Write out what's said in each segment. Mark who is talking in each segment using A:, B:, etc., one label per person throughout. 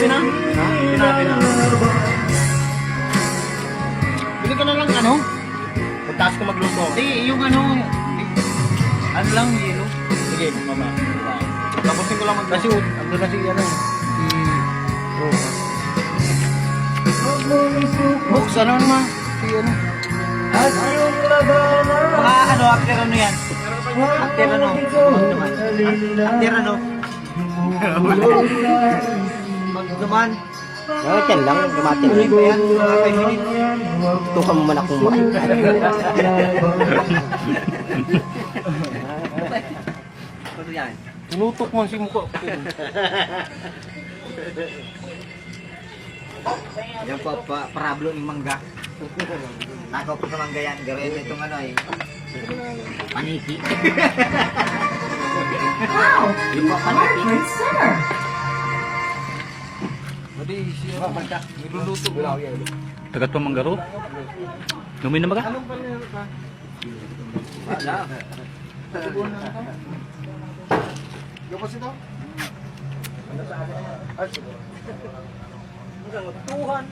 A: na. Sinabi na. Bili ka na lang ano? Pagtaas ko magluto.
B: Yung ano lang, yelo.
A: Sige, mama. Tapusin ko lang kasi ando na si ano.
B: Box, ano naman?
A: Si ano.
B: Mga ano, after ano yan? After ano? After ano? Magduman.
A: Yan lang, dumating
B: Tuloy ba yan? Mga 5 minutes.
A: Tukan mo man akong mga.
B: Ano yan?
A: Tinutok mo si mukha.
B: Yan po, parablo ng mangga. Takaw po sa mangga yan. Gawin itong ano eh. Paniki.
C: Wow!
B: Yung po, paniki.
C: Great sir!
A: Niluluto ko. Tagat pa manggaro? Lumin na ba ka?
B: Wala.
A: Yung kasi daw?
B: Tuhan.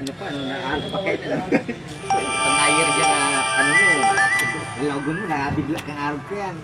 B: Ano pa, ano na paket. Pang-ayer dyan na ano mo. Lagun mo, nakabigla kang araw ko yan.